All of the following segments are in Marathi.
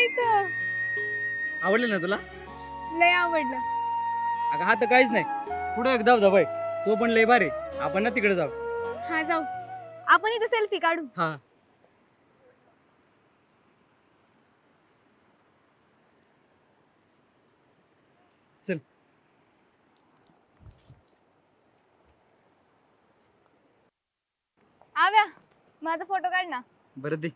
इथं. आवडलं ना तुला? लय आवडलं. अगं हा तर काहीच नाही. पुढे एक धबधबा आहे, तो पण लय भारी. आपण ना तिकडे जाऊ. हा जाऊ. आपण इथं सेल्फी काढू. हा. चल. आव्या, माझा फोटो काढ ना. बरं दे.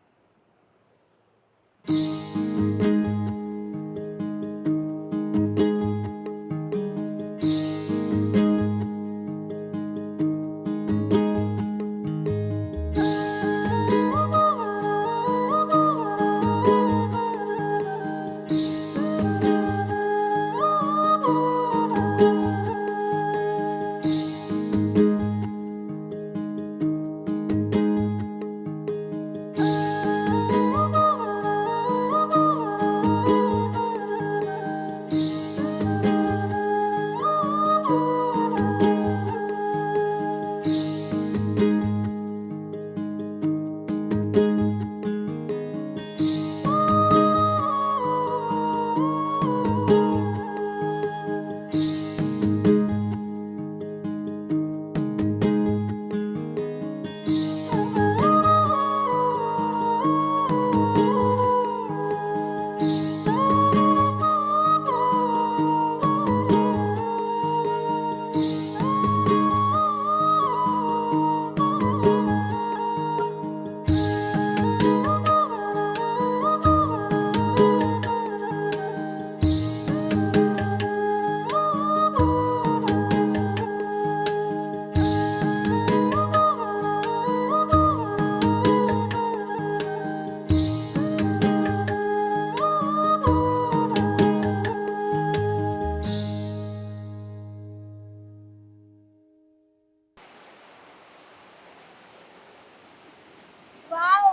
वाव,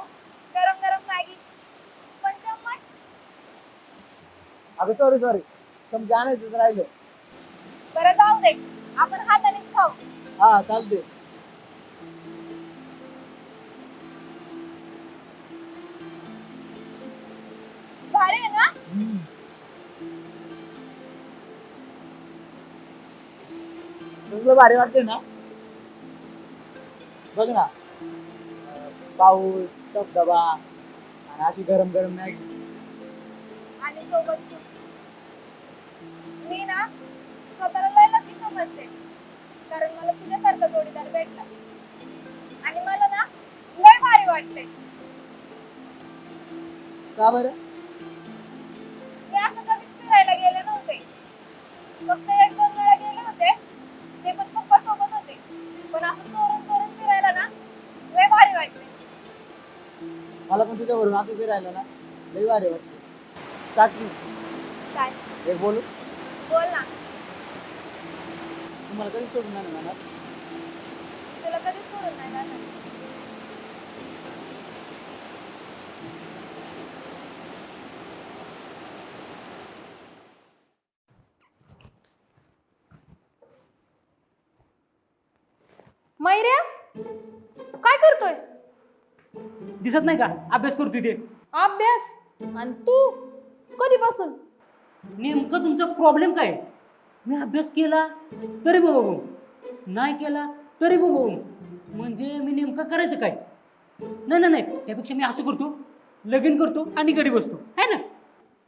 गरम गरम मॅगी. पण चम्मच. अगं सॉरी सॉरी, समजा आणायचंच राहिलं. बरं जाऊ दे, आपण हातानेच खाऊ. हा चालते. भारी आहे ना? तुझं भारी वाटते ना? बघ ना, पाऊस, धबधबा आणि अशी गरम गरम मॅगी. आणि सोबत तू. मी ना स्वतःला लय लकी समजते, कारण मला तुझ्यासारखा जोडीदार भेटला. आणि मला ना लय भारी वाटते. का बरं? मी असं कधीच फिरायला गेले नव्हते. फक्त एक दोन वेळा गेले होते, ते पण पप्पा सोबत होते. पण असं चोरून चोरून फिरायला ना लय भारी वाटते. मला पण तुझ्यावरून असं फिरायला ना लई भारी वाटते. चाटली काय? एक बोलू, बोल ना. तुम्हाला कधी सोडून नाही म्हणणार. तुला कधीच सोडून नाही जाणार. मैऱ्या, काय करतोय? दिसत नाही का अभ्यास करतोय ते? अभ्यास? आणि तू कधीपासून? नेमकं तुमचा प्रॉब्लेम काय? मी अभ्यास केला तरी बघू, नाही केला तरी बघू. म्हणजे मी नेमकं करायचं काय? नाही नाही नाही, त्यापेक्षा मी असं करतो, लगीन करतो आणि घरी बसतो, है ना?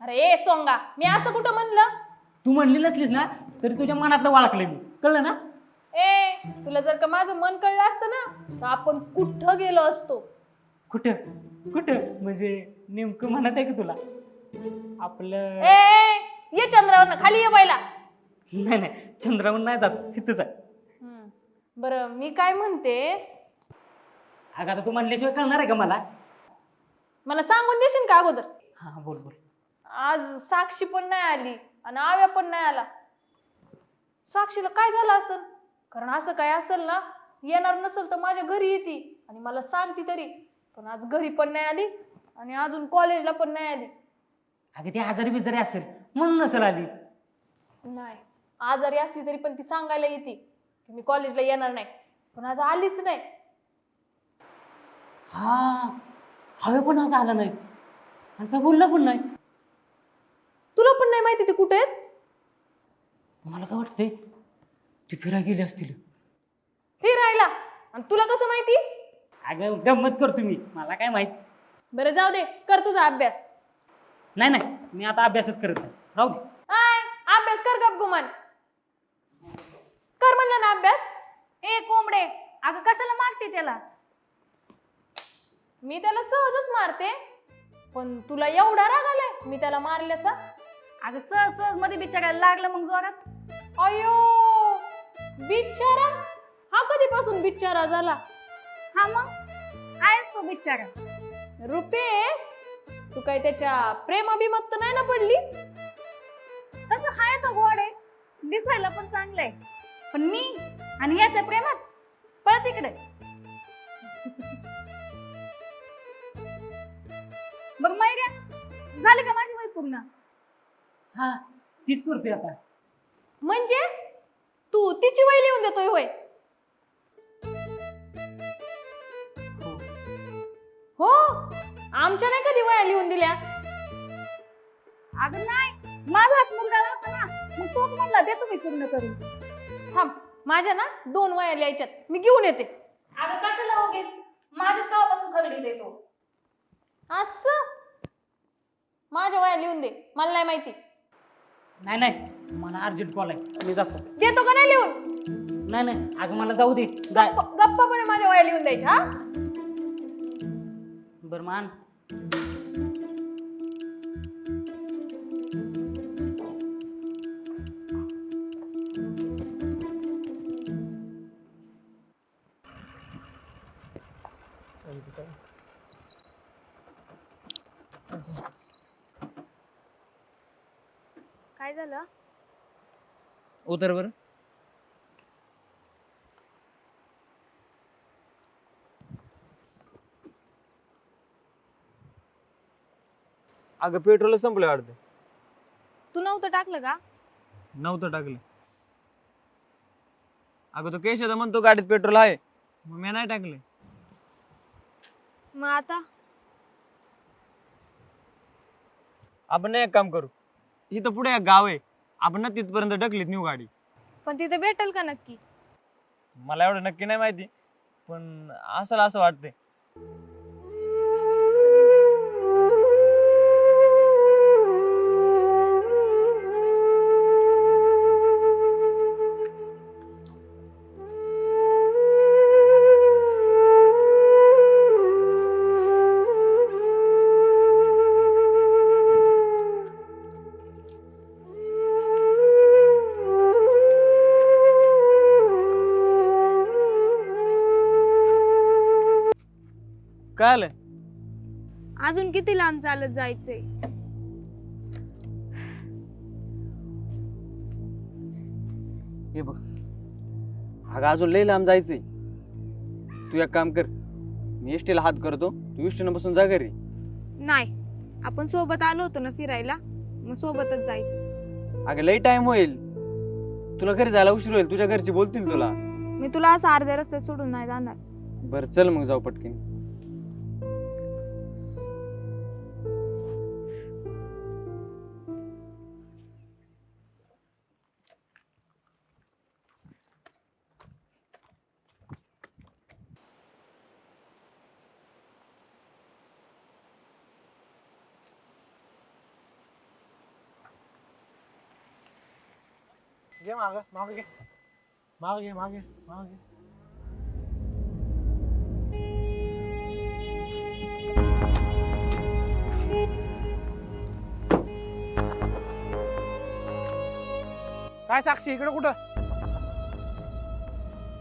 अरे सोंगा, मी असं कुठं म्हणलं? तू म्हणली नसलीस ना तरी तुझ्या मनातलं वाळकलंय मी, कळलं ना? तुला जर का माझं मन कळलं असतं ना तर आपण कुठं गेलो असतो. कुठं कुठं म्हणजे नेमकं म्हणत आहे की तुला आपलं? ये चंद्रावर खाली ये पहिला. नाही नाही, चंद्रावर नाही जात, इथंच आहे. बरं, मी काय म्हणते, अगं आता तू म्हणल्याशिवाय कळणार आहे का मला? मला सांगून देशील का अगोदर? हा बोल बोल. आज साक्षी पण नाही आली आणि आव्या पण नाही आला. साक्षीला काय झालं असेल? कारण असं काय असेल ना, येणार नसेल तर माझ्या घरी येते आणि मला सांगते तरी. पण आज घरी पण नाही आली आणि अजून कॉलेजला पण नाही आली. अगं ती आजारी बिजारी असेल म्हणून नसेल आली. नाही, आजारी असली तरी पण ती सांगायला येते की मी कॉलेजला येणार नाही. पण आज आलीच नाही. हा, हवे पण आज आला नाही आणि काय बोलला पण नाही. तुला पण नाही माहिती ते कुठे आहेत? मला काय वाटतंय ते फिरायला गेले असतील. फिरायला? आणि तुला कसं माहिती? अगं गंमत करतो मी, मला काय माहित. बरं जाऊ दे, कर तुझा अभ्यास. नाही नाही, मी आता अभ्यासच करत नाही, राहू दे. आय, अभ्यास कर गप गुमान. कर म्हणलं ना अभ्यास. ए कोंबडे, अगं कशाला मारते त्याला? मी त्याला सहजच मारते, पण तुला एवढा राग आलाय मी त्याला मारल्याचा? अगं सहज सहज मध्ये बिचारायला लागलं मग जोरात. अयो, बिचारा? हा कधीपासून बिचारा झाला? हा मग आहेस तो बिचारा. रुपे, तू काय त्याच्या प्रेमाभिमत नाही ना पडली? तसं हाय तो गोड आहे, दिसायला पण चांगलंय, पण मी आणि ह्याच्या प्रेमात पळ तिकडे. बघ मायऱ्या, झाली का माझी वय पूर्ण? हा, तीच करतोय आता. म्हणजे तू तिची वय लिहून देतोय होय? हो, आमच्या नाही कधी वया लिहून दिल्या. अगं नाही, माझा हात मुलगा नव्हता ना, मग तोच म्हणला देतो मी पूर्ण करून. थांब, माझ्या ना 2 वया लिहायच्यात, मी घेऊन येते. अगं कशाला उगीच, माझ्याच गावापासून खगडी देतो. असं माझ्या वया लिहून दे, मला नाही माहिती. नाही नाही, मला अर्जंट कॉल आहे, मी जातो. देतो का नाही लिहून? नाही नाही, अगं मला जाऊ दे, जाय. गप्पापणे माझ्या वया लिहून द्यायच्या. हा, बरं मान. काय झालं? उतर बरं. अगं पेट्रोल संपलं वाटतं. तू नव्हतं टाकलं का? नव्हतं टाकलं. अगं तो केशदा म्हणतो गाडीत पेट्रोल आहे, मग मी नाही टाकले. मग आता आपण एक काम करू, इथं पुढे एक गाव आहे, आपण ना तिथपर्यंत ढकलीत नेऊ गाडी. पण तिथे भेटेल का नक्की? मला एवढं नक्की नाही माहिती, पण असं असं वाटतंय. काय आलं? अजून किती लांब चालत जायचंय? हे बघ, अगं अजून लई लांब जायचंय. तू एक काम कर, मी एसटीला हात करतो, तू एसटीनं बसून जा घरी. नाही, आपण सोबत आलो होतो ना फिरायला, मग सोबतच जायचं. अगं लई टाइम होईल, तुला घरी जायला उशीर होईल, तुझ्या घरचे बोलतील तुला. मी तुला असं अर्ध्या रस्त्यात सोडून नाही जाणार. बरं चल मग जाऊ पटकन. घे माग माग घे माग घे मागे माग घे. काय साक्षी इकडे कुठं?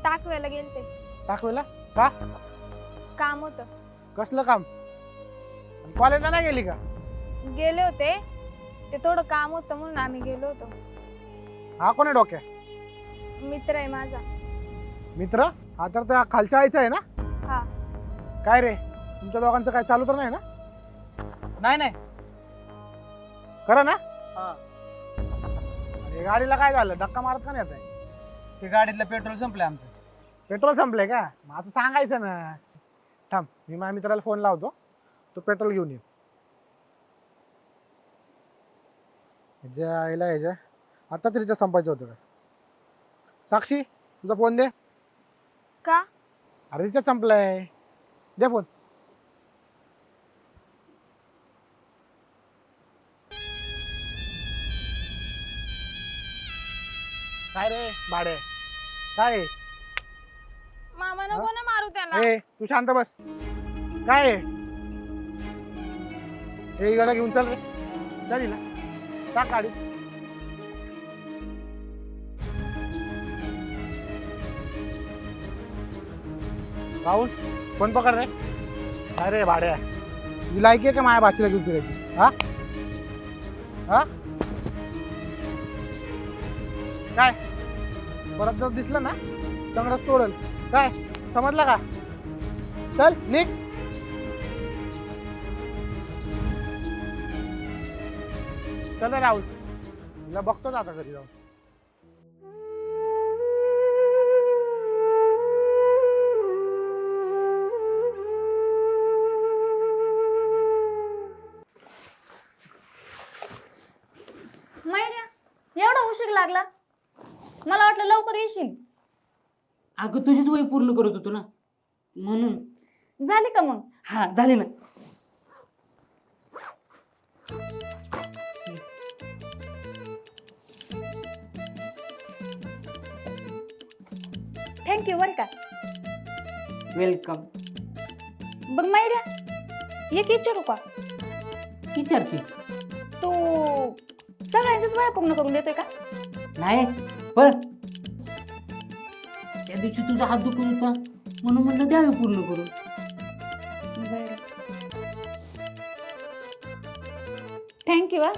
टाकवायला गेलते, दाखवायला का? काम होतं. कसलं काम? कॉलेजला नाही गेली का? गेले होते, ते थोडं काम होतं म्हणून आम्ही गेलो होतो. हा कोण आहे डोक्या? मित्र आहे माझा. मित्र? हा तर त्या खालच्या आईचा आहे ना? हा. काय रे, तुमच्या दोघांचं काय चालू तर नाही ना? नाही नाही. खरं ना? हा. अरे गाडीला काय झालं, धक्का मारत का नाही आता? ते गाडीतलं पेट्रोल संपलंय आमचं. पेट्रोल संपलंय का? मग असं सांगायचं ना. थांब, मी माझ्या मित्राला फोन लावतो, तो पेट्रोल घेऊन ये. ह्याच्या आईला ह्याच्या आता तरीच्या संपायचं होतं का? साक्षी तुझा फोन दे. का? अरे तिचा संपलाय, दे फोन. काय रे भाडे, काय आहे? मामा नको ना मारू त्याला. ए तू शांत बस. काय आहे? हे गाला घेऊन चल रे, चल हिला टाक गाडी. राहुल फोन पकड रे. काय रे भाड्या, तुझी लायकी आहे का माझ्या बाचीला घेऊन फिरायची? हा हा काय परत जर दिसलं ना चांगलंच तोडल. काय समजलं का? चल निघ. चल रे राहुल, तुला बघतोच आता घरी जाऊन. मैऱ्या, एवढा उशीर लागला? मला वाटलं लवकर येशील. अगं तुझीच वय पूर्ण करत होतो ना म्हणून. झाली का मग? हा झाली ना. थँक्यू बरं का. वेलकम. बघ मैऱ्या, एक विचारू का? विचारते. तू सगळ्यांचीच वया पूर्ण करून देतोय का? नाही पण त्या दिवशी तुझा हात दुखत होता म्हणून म्हणलं द्यावे पूर्ण करून. थँक्यू. हा,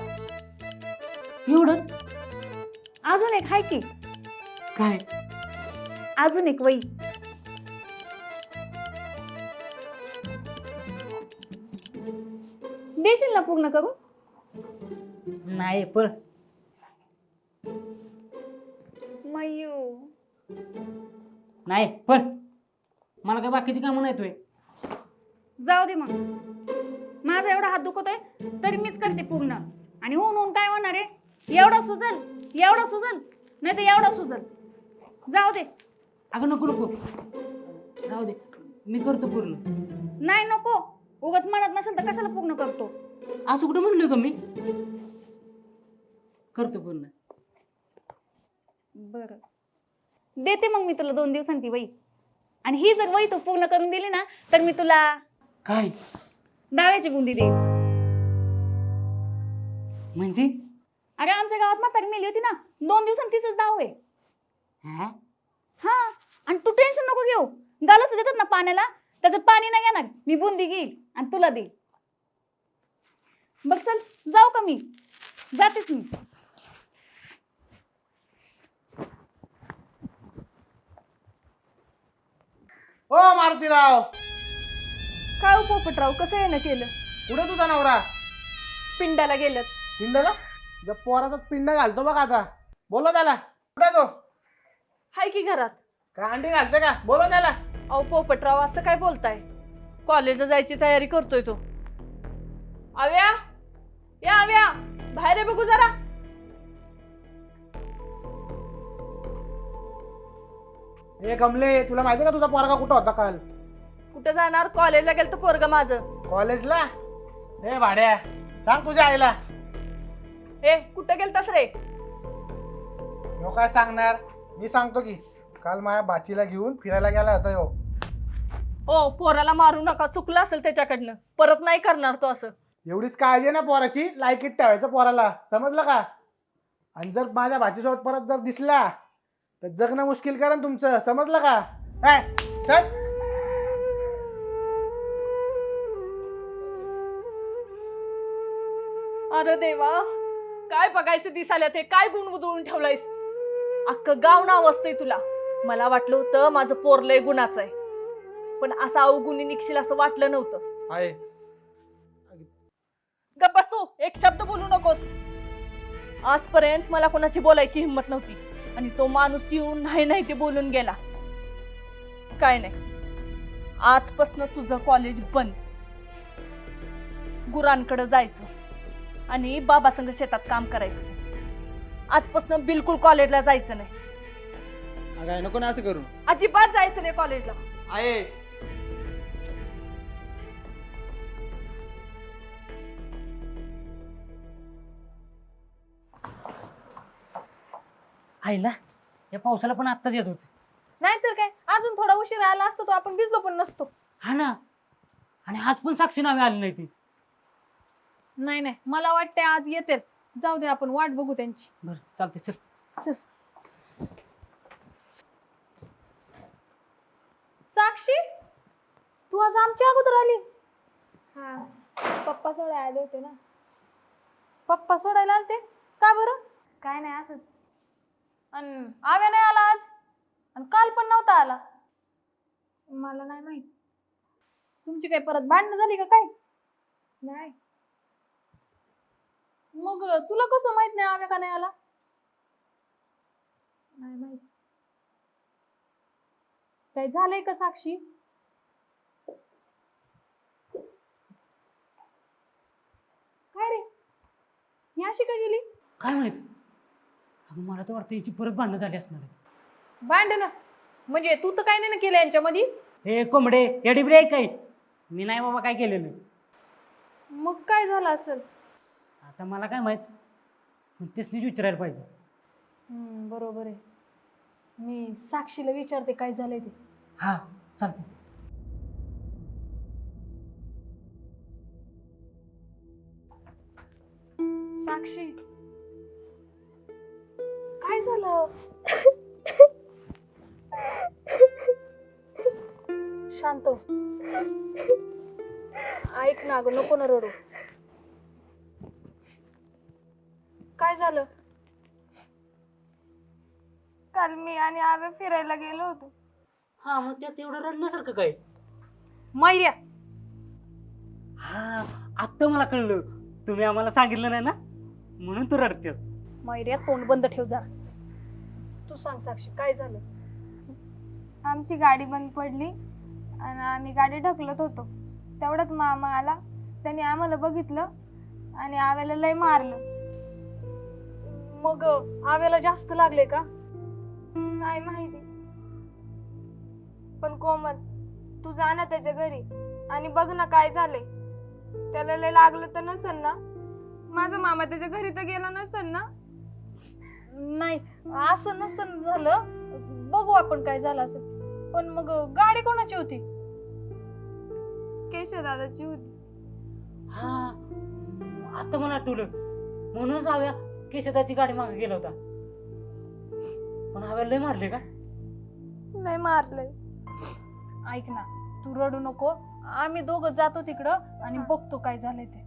एवढंच? अजून एक हाय की, काय? अजून एक वही. देशील ना पूर्ण करून? नाही पण मयू, नाही पण मला काय बाकीची कामं नाही तुय. जाऊ दे मग. माझा एवढा हात दुखतोय तरी मीच करते पूर्ण. आणि होऊन होऊन काय होणार आहे? एवढा सुजल, एवढा सुजल, नाही तर एवढा सुजल. जाऊ दे. अगं नको नको राहू दे, मी करतो पूर्ण. नाही नको, उगाच मनात नसेल तर कशाला पूर्ण करतो? असं कुठं म्हणलोय का मी? करतो पूर्ण. बरं, देते मग मी तुला 2 दिवसांनी ती वही. आणि ही जर वही तू पूर्ण करून दिली ना तर मी तुला काय डाव्याची बुंदी देईन. म्हणजे? अरे आमच्या गावात म्हातारी मेली होती ना, 2 दिवसांनी तिचंच डाव आहे. हा? हा, आणि तू टेन्शन नको घेऊ. गालास देतात ना पाण्याला, त्याच्यात पाणी नाही येणार. मी बुंदी घेईल आणि तुला देईल. बघ चल, जाऊ का मी? जातेच मी. ओ मारुतीराव, काय हो पोपटराव, कसं येणं केलं? कुठे तुझा नवरा? पिंडाला गेलं. पिंडला? जर पोराचाच पिंड घालतो बघ आता. बोलो त्याला. कुठे तो? हाय की घरात. काय अंडी घालते का? बोलो त्याला. अहो पोपटराव, असं काय बोलताय? कॉलेजला जायची तयारी करतोय तो. आव्या, या आव्या, बाहेर आहे बघू जरा. हे कमले, तुला माहिती का तुझा पोरगा कुठं होता काल? कुठे जाणार? कॉलेजला गेलं तर पोरग माझं. कॉलेजला? हे भाड्या, सांग तुझ्या आईला. ए, कुठं गेलतास रे? ह्यो काय सांगणार? मी सांगतो की काल माझ्या बाचीला घेऊन फिरायला गेला होता ह्यो. ओ, पोराला मारू नका, चुकलं असेल त्याच्याकडनं. परत नाही करणार तो असं. एवढीच काळजी आहे ना पोराची, लायकीत ठेवायचं पोराला, समजलं का? आणि जर माझ्या भाचीसोबत परत जर दिसला तर जगणं मुश्किल करा तुमचं, समजलं का? काय चल. अरे देवा, काय बघायचं दिसायला ते? काय गुण उधळून ठेवलायस? अख्खं गाव नाव असतंय तुला. मला वाटलं होतं माझं पोर लय गुणाचं आहे, पण असं अवगुणी निघशील असं वाटलं नव्हतं. आहे गप्प बस तू, एक शब्द बोलू नकोस. आजपर्यंत मला कोणाची बोलायची हिंमत नव्हती, आणि तो माणूस येऊन नाही नाही ते बोलून गेला. काय नाही, आजपासून तुझं कॉलेज बंद. गुरांकडे जायचं, आणि बाबा संग शेतात काम करायचं. आजपासून बिलकुल कॉलेजला जायचं नाही. अगं आई, नको ना असं करू. अजिबात जायचं नाही कॉलेजला. आहे आईला या पावसाला पण आत्ताच येत होते. नाहीतर काय, अजून थोडा उशीर आला असतो तो आपण भिजलो पण नसतो. हा ना, आणि आज पण साक्षी नावे आली नाही ती. नाही नाही, मला वाटतंय आज येते. जाऊ दे, आपण वाट बघू त्यांची. बरं चालते, चल. चल. साक्षी, तू आज आमच्या अगोदर आली? हा, पप्पा सोडायला आले होते ना. पप्पा सोडायला आलते? का बरं? काय नाही, असंच. आणि आव्या नाही आला आज, आणि काल पण नव्हता आला. मला नाही माहित. तुमची काय परत भांडणं झाली का काय? नाही. मग तुला कसं माहित नाही आव्या का नाही आला? नाही माहित. काय झालंय का साक्षी? काय रे, ही अशी का गेली? काय माहित, अगं मला तर वाटतं याची परत भांडणं झाली असणार आहे. भांडणं म्हणजे तू तर काय नाही ना केलं यांच्यामध्ये? हे कोंबडे एडिबडे आहे काय? मी नाही बाबा काय केलेलं. मग काय झालं असेल? आता मला काय माहित, पण तेच विचारायला पाहिजे. बरोबर आहे. मी साक्षीला विचारते काय झालंय ते. हा चालते. साक्षी, काय झालं? शांत हो. ऐक ना गं, नको ना रडू. काय झालं? काल मी आणि आव्या फिरायला गेलो होतो. हा मग त्यात एवढं रडण्यासारखं काय? मैऱ्या, हा आत्ता मला कळलं, तुम्ही आम्हाला सांगितलं नाही ना, म्हणून तू रडतेस. मैऱ्या तोंड बंद ठेव जरा. तू सांग साक्षी, काय झालं? आमची गाडी बंद पडली आणि आम्ही गाडी ढकलत होतो. तेवढ्यात मामा आला. त्याने आम्हाला बघितलं आणि आव्याला लय मारलं. मग आव्याला जास्त लागले का? नाही माहिती. पण कोमल, तू जा ना त्याच्या घरी आणि बघ ना काय झालंय. त्याला लय लागलं तर नसेल ना? माझा मामा त्याच्या घरी तर गेला नसेल ना? नाही, असं नसन झालं. बघू आपण काय झालं असेल. पण मग गाडी कोणाची होती? केशव दादाची होती. हा आता मला आठवलं, म्हणूनच हव्या केशदाची गाडी मागे गेला होता. पण हव्या लय मारले का? लय मारलंय. ऐक ना, तू रडू नको. आम्ही दोघं जातो तिकडं आणि बघतो काय झालंय ते.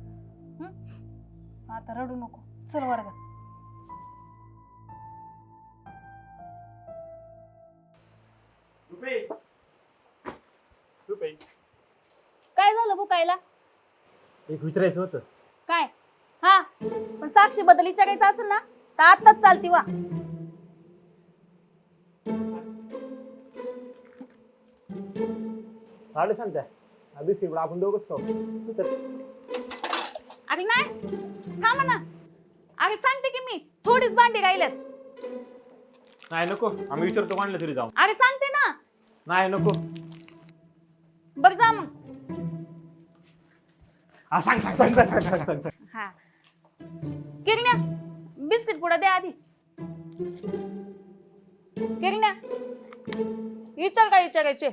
आता रडू नको, चल वर्गात. काय झालं बुकायला? एक विचारायचं होतं. काय? हा, पण साक्षी बद्दल विचारायचं असेल ना तर आत्ताच चालती वा. चालेल सांगता बिस्किट आपण दोघंच खाऊ. अरे नाही, थांबा ना. अरे सांगते की मी थोडीच भांडी राहिल्यात. नाही नको, आम्ही विचारतो कोणाला तरी जाऊन. अरे सांगते ना. नाही नको. बरं जा मग. हा सांग सांग सांग सांग सांग सांग सांग. हा, किरण्या बिस्किट पुडा द्या आधी. किरण्या विचार काय विचारायचे?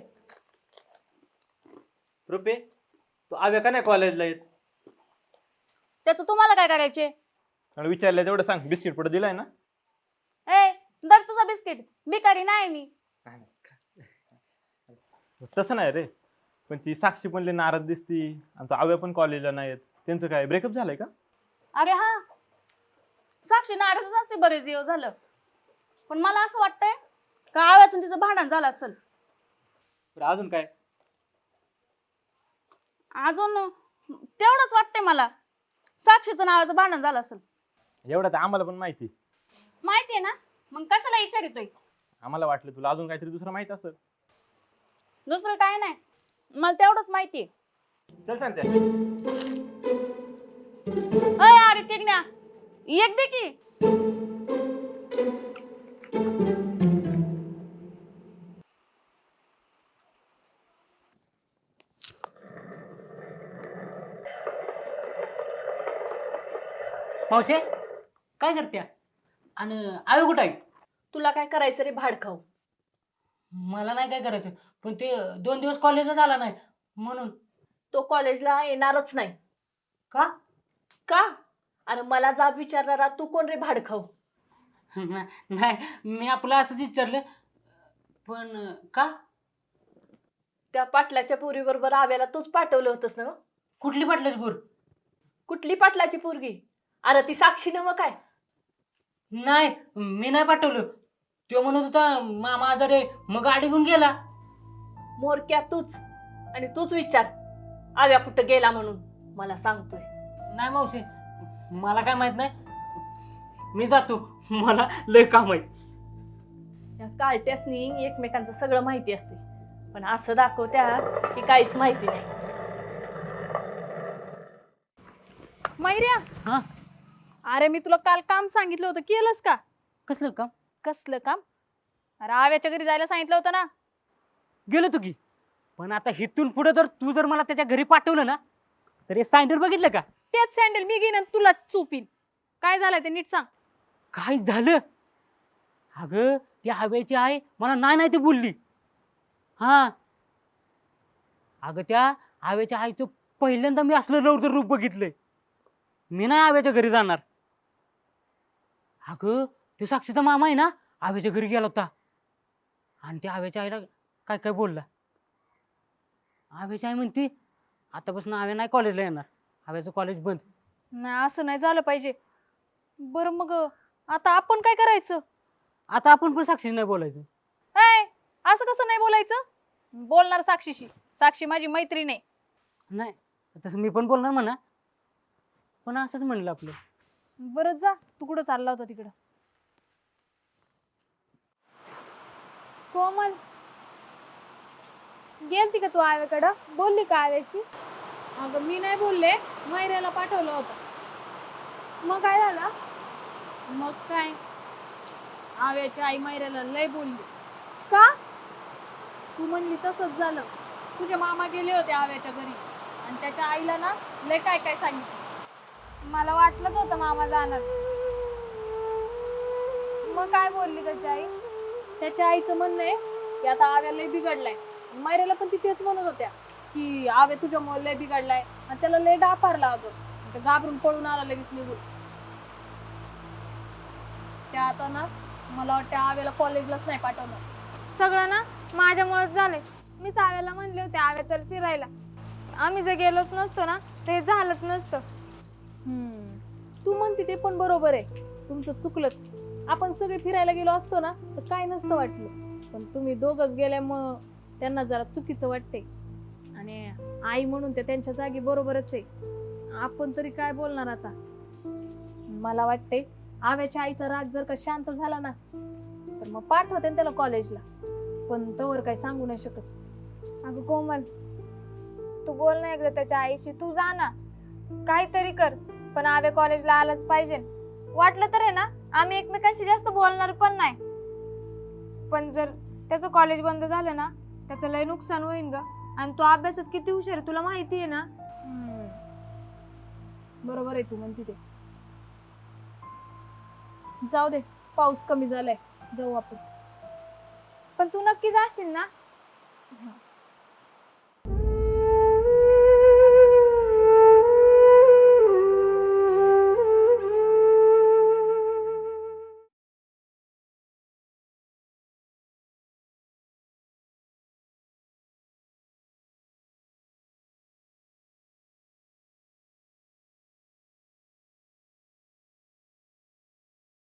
रुपे, तू आव्या का नाही कॉलेजला येत? त्याचं तुम्हाला काय करायचे? आणि विचारलं तेवढं सांग, बिस्किट पुढे दिलाय ना? ए, दर तुझा बिस्किट. भिकारी नाही मी. तसं नाही रे, पण ती साक्षी पण लय नाराज दिसती. आमचा आव्या पण कॉलेजला नाही येत. त्यांचं काय ब्रेकअप झालंय का? अरे हा, साक्षी नाराजच असते बरेच दिवस झालं. पण मला असं वाटतंय का आव्याचं तिचं भांडण झालं असेल. बरं, अजून काय? अजून तेवढंच वाटतंय मला, साक्षीचं नावाचं भांडण झालं असेल. एवढं तर आम्हाला पण माहिती. माहितीये ना, मग कशाला विचारितोय? आम्हाला वाटलं तुला अजून काहीतरी दुसरं माहित असेल. दुसरं काय नाही, मला तेवढंच माहितीये. चल सांगते. अय अरे टिकण्या एक दे की. मावशे काय करत्या आणि आवे कुठं आहे? तुला काय करायचं रे भाडखाऊ? मला नाही काय करायचं, पण ते 2 दिवस कॉलेजला झाला नाही म्हणून. तो कॉलेजला येणारच नाही. का? का? अरे मला जाब विचारणारा तू कोण रे भाडखाऊ? नाही, मी आपलं असंच विचारलं. पण का? त्या पाटलाच्या पोरीबरोबर आव्याला तूच पाठवलं होतंस ना? कुठली पाटलाची बोर? कुठली पाटलाची पोरगी? अरे ती साक्षी ना मग काय? नाही, मी नाही पाठवलं. तो म्हणत होता मामा आजारी आहे, मग गाडी घेऊन गेला. मोरक्या तूच, आणि तूच विचार आव्या कुठं गेला म्हणून मला सांगतोय. नाही मावशी, मला काय माहित नाही. मी जातो, मला लय काम आहे. या कार्ट्यासनी एकमेकांचं सगळं माहिती असते, पण असं दाखवत्या की काहीच माहिती नाही. मैऱ्या, हा? अरे मी तुला काल काम सांगितलं होतं, केलंस का? कसलं काम? कसलं काम? अरे आव्याच्या घरी जायला सांगितलं होतं ना. गेलो तू की. पण आता इथून पुढे जर तू मला त्याच्या घरी पाठवलं ना, तर हे सँडल बघितलं का? तेच सँडल मी घेईन आणि तुला चुपीन. काय झालंय ते नीट सांग. काय झालं? अगं ती हवेची आहे मला नाही ते बोलली. हा, अगं त्या हवेच्या आईचं पहिल्यांदा मी असलं रौद्र रूप बघितलंय. मी नाही आव्याच्या घरी जाणार. अगं तो साक्षीचा मामा आहे ना, आव्याच्या घरी गेला होता आणि त्या आव्याच्या आईला काय काय बोलला. आव्याची आई म्हणते आतापासून आव्या नाही कॉलेजला येणार, आव्याचं कॉलेज बंद. नाही असं नाही झालं पाहिजे. बरं मग आता आपण काय करायचं? आता आपण पण साक्षी नाही बोलायचं. ऐ, असं कसं नाही बोलायचं? बोलणार साक्षीशी. साक्षी माझी मैत्रीण आहे. नाही तसं मी पण बोलणार म्हणा, पण असंच म्हणलं आपलं. बरं जा, तू कुठं चालला होता तिकडं? कोमल, गेलती का तू आव्याकडं? बोलली का आव्याशी? अगं मी नाही बोलले, मैऱ्याला पाठवलं होतं. मग काय झालं? मग काय, आव्याची आई मैऱ्याला लय बोलली. का? तू म्हणली तसंच झालं. तुझे मामा गेले होते आव्याच्या घरी आणि त्याच्या आईला ना लय काय काय सांगितलं. मला वाटलंच होतं मामा जाणार. मग काय बोलली त्याची आई? त्याच्या आईचं म्हणणं आहे की आता आव्या लय बिघडलाय. मैऱ्याला पण ती तेच म्हणत होत्या की आव्या तुझ्यामुळे लय बिघडलाय आणि त्याला लय डापारला अगं. घाबरून पळून आला लगेच निघून. त्या आता ना मला वाटतं आव्याला कॉलेजलाच नाही पाठवणार. सगळं ना माझ्यामुळेच झालंय. मीच आव्याला म्हणले होते आव्या चल फिरायला. आम्ही जर गेलोच नसतो ना तर हे झालंच नसतं. तू म्हणते ते पण बरोबर आहे. तुमचं चुकलंच. आपण सगळे फिरायला गेलो असतो ना तर काय नसतं वाटलं, पण तुम्ही दोघच गेल्यामुळं त्यांना जरा चुकीचं वाटते. आणि आई म्हणून ते त्यांच्या जागी बरोबरच आहे. आपण तरी काय बोलणार आता. मला वाटते आव्याच्या आईचा राग जर का शांत झाला ना तर मग पाठवते त्याला कॉलेजला, पण तवर काही सांगू नाही शकत. अगं कोमल, तू बोल ना एकदा त्याच्या आईशी. तू जा ना, काहीतरी कर, पण आव्या कॉलेजला आलाच पाहिजे. वाटलं तर आहे ना आम्ही एकमेकांशी जास्त बोलणार पण नाही, पण जर त्याचं कॉलेज बंद झालं ना त्याचं लय नुकसान होईल ग. आणि तो अभ्यासात किती हुशार आहे तुला माहिती आहे ना. बरोबर आहे तू म्हणती ते. जाऊ दे, पाऊस कमी झालाय, जाऊ आपण. पण तू नक्की जाशील ना?